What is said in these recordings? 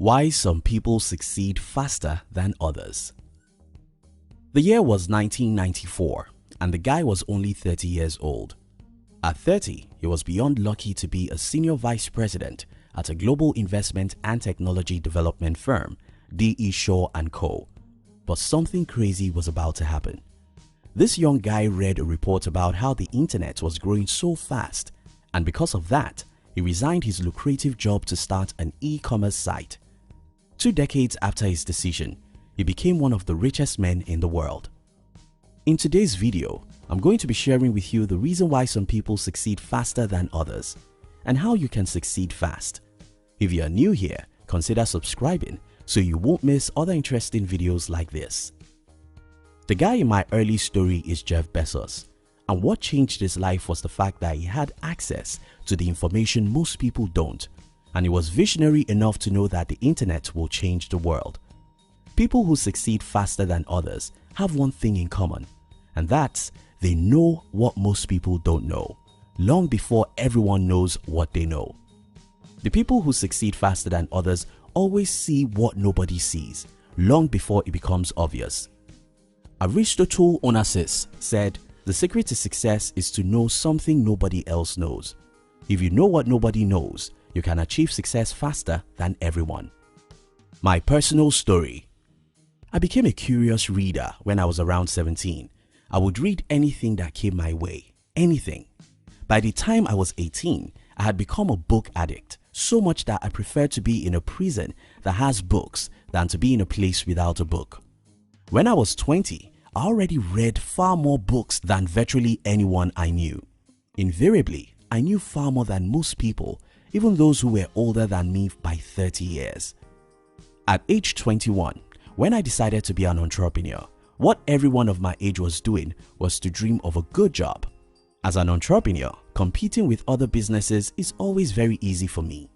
Why some people succeed faster than others. The year was 1994 and the guy was only 30 years old. At 30, he was beyond lucky to be a senior vice president at a global investment and technology development firm, D.E. Shaw & Co. But something crazy was about to happen. This young guy read a report about how the internet was growing so fast, and because of that, he resigned his lucrative job to start an e-commerce site. 2 decades after his decision, he became one of the richest men in the world. In today's video, I'm going to be sharing with you the reason why some people succeed faster than others and how you can succeed fast. If you are new here, consider subscribing so you won't miss other interesting videos like this. The guy in my early story is Jeff Bezos, and what changed his life was the fact that he had access to the information most people don't, and he was visionary enough to know that the internet will change the world. People who succeed faster than others have one thing in common, and that's they know what most people don't know, long before everyone knows what they know. The people who succeed faster than others always see what nobody sees, long before it becomes obvious. Aristotle Onassis said, "The secret to success is to know something nobody else knows. If you know what nobody knows, you can achieve success faster than everyone." My personal story. I became a curious reader when I was around 17. I would read anything that came my way, anything. By the time I was 18, I had become a book addict, so much that I preferred to be in a prison that has books than to be in a place without a book. When I was 20, I already read far more books than virtually anyone I knew. Invariably, I knew far more than most people, even those who were older than me by 30 years. At age 21, when I decided to be an entrepreneur, what everyone of my age was doing was to dream of a good job. As an entrepreneur, competing with other businesses is always very easy for me.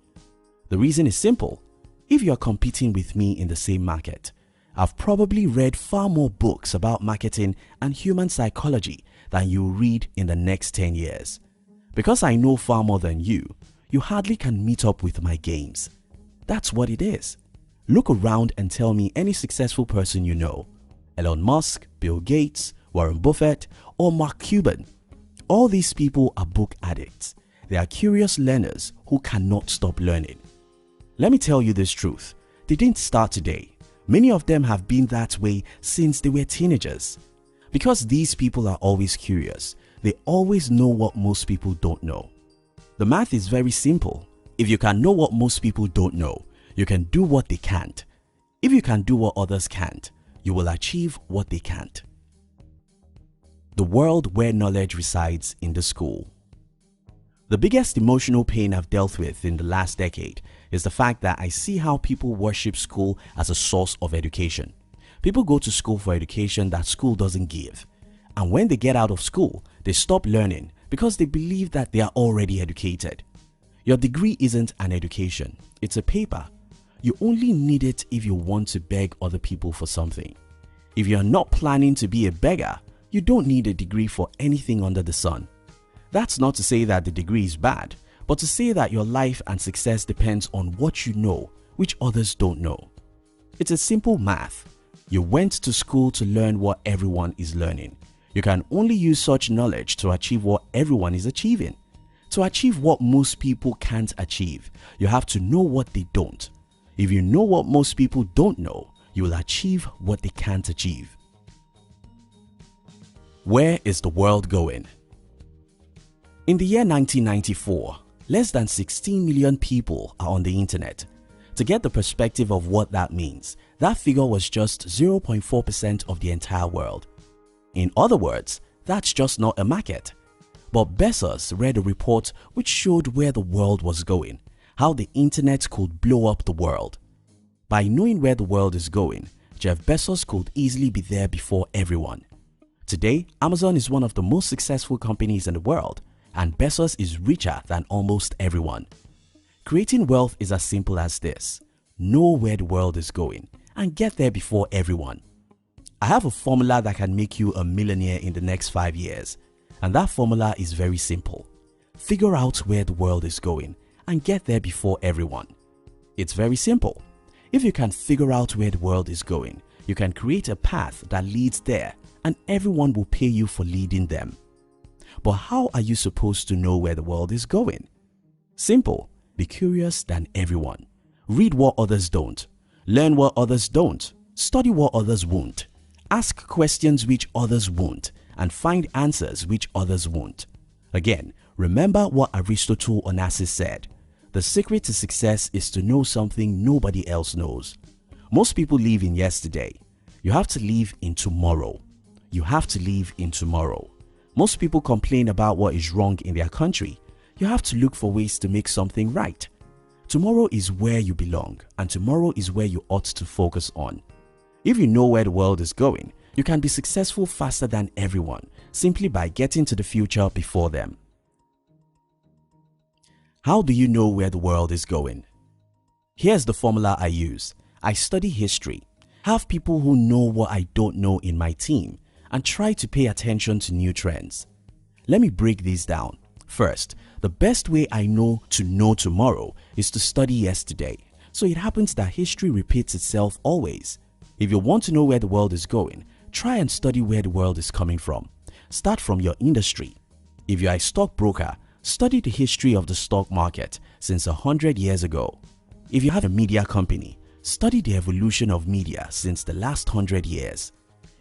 The reason is simple. If you are competing with me in the same market, I've probably read far more books about marketing and human psychology than you'll read in the next 10 years. Because I know far more than you hardly can meet up with my games. That's what it is. Look around and tell me any successful person you know. Elon Musk, Bill Gates, Warren Buffett, or Mark Cuban. All these people are book addicts. They are curious learners who cannot stop learning. Let me tell you this truth. They didn't start today. Many of them have been that way since they were teenagers. Because these people are always curious, they always know what most people don't know. The math is very simple. If you can know what most people don't know, you can do what they can't. If you can do what others can't, you will achieve what they can't. The world where knowledge resides in the school. The biggest emotional pain I've dealt with in the last decade is the fact that I see how people worship school as a source of education. People go to school for education that school doesn't give. And when they get out of school, they stop learning because they believe that they are already educated. Your degree isn't an education, it's a paper. You only need it if you want to beg other people for something. If you are not planning to be a beggar, you don't need a degree for anything under the sun. That's not to say that the degree is bad, but to say that your life and success depends on what you know, which others don't know. It's a simple math. You went to school to learn what everyone is learning. You can only use such knowledge to achieve what everyone is achieving. To achieve what most people can't achieve, you have to know what they don't. If you know what most people don't know, you will achieve what they can't achieve. Where is the world going? In the year 1994, less than 16 million people are on the internet. To get the perspective of what that means, that figure was just 0.4% of the entire world. In other words, that's just not a market. But Bezos read a report which showed where the world was going, how the internet could blow up the world. By knowing where the world is going, Jeff Bezos could easily be there before everyone. Today, Amazon is one of the most successful companies in the world, and Bezos is richer than almost everyone. Creating wealth is as simple as this. Know where the world is going and get there before everyone. I have a formula that can make you a millionaire in the next 5 years, and that formula is very simple. Figure out where the world is going and get there before everyone. It's very simple. If you can figure out where the world is going, you can create a path that leads there, and everyone will pay you for leading them. But how are you supposed to know where the world is going? Simple. Be curious than everyone. Read what others don't. Learn what others don't. Study what others won't. Ask questions which others won't, and find answers which others won't. Again, remember what Aristotle Onassis said. The secret to success is to know something nobody else knows. Most people live in yesterday. You have to live in tomorrow. You have to live in tomorrow. Most people complain about what is wrong in their country. You have to look for ways to make something right. Tomorrow is where you belong, and tomorrow is where you ought to focus on. If you know where the world is going, you can be successful faster than everyone simply by getting to the future before them. How do you know where the world is going? Here's the formula I use. I study history, have people who know what I don't know in my team, and try to pay attention to new trends. Let me break these down. First, the best way I know tomorrow is to study yesterday. So it happens that history repeats itself always. If you want to know where the world is going, try and study where the world is coming from. Start from your industry. If you are a stockbroker, study the history of the stock market since 100 years ago. If you have a media company, study the evolution of media since the last 100 years.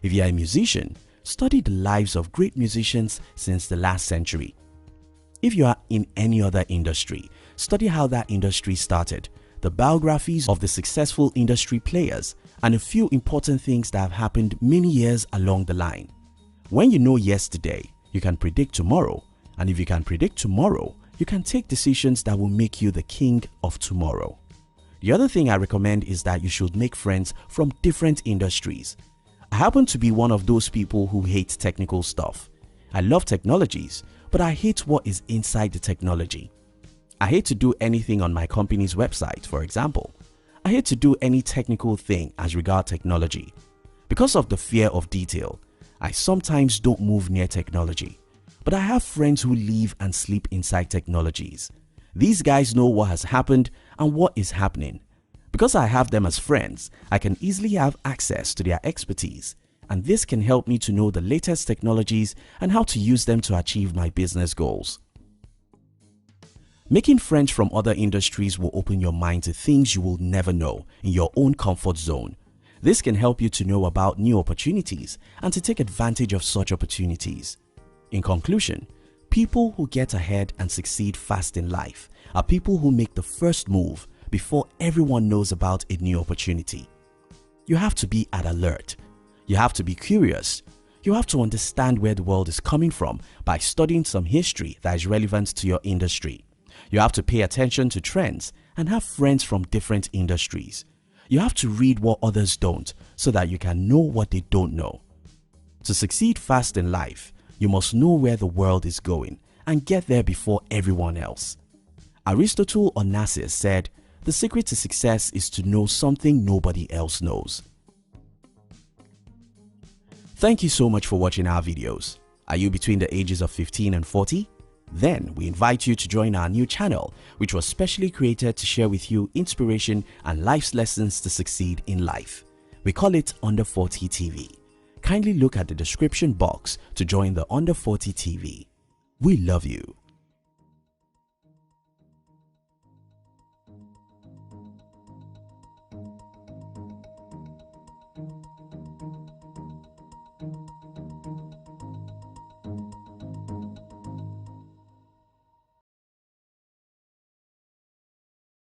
If you are a musician, study the lives of great musicians since the last century. If you are in any other industry, study how that industry started, the biographies of the successful industry players, and a few important things that have happened many years along the line. When you know yesterday, you can predict tomorrow, and if you can predict tomorrow, you can take decisions that will make you the king of tomorrow. The other thing I recommend is that you should make friends from different industries. I happen to be one of those people who hate technical stuff. I love technologies, but I hate what is inside the technology. I hate to do anything on my company's website, for example. I hate to do any technical thing as regard technology. Because of the fear of detail, I sometimes don't move near technology. But I have friends who live and sleep inside technologies. These guys know what has happened and what is happening. Because I have them as friends, I can easily have access to their expertise, and this can help me to know the latest technologies and how to use them to achieve my business goals. Making friends from other industries will open your mind to things you will never know in your own comfort zone. This can help you to know about new opportunities and to take advantage of such opportunities. In conclusion, people who get ahead and succeed fast in life are people who make the first move before everyone knows about a new opportunity. You have to be at alert. You have to be curious. You have to understand where the world is coming from by studying some history that is relevant to your industry. You have to pay attention to trends and have friends from different industries. You have to read what others don't so that you can know what they don't know. To succeed fast in life, you must know where the world is going and get there before everyone else. Aristotle Onassis said, "The secret to success is to know something nobody else knows." Thank you so much for watching our videos. Are you between the ages of 15 and 40? Then we invite you to join our new channel, which was specially created to share with you inspiration and life's lessons to succeed in life. We call it Under 40 TV. Kindly look at the description box to join the Under 40 TV. We love you.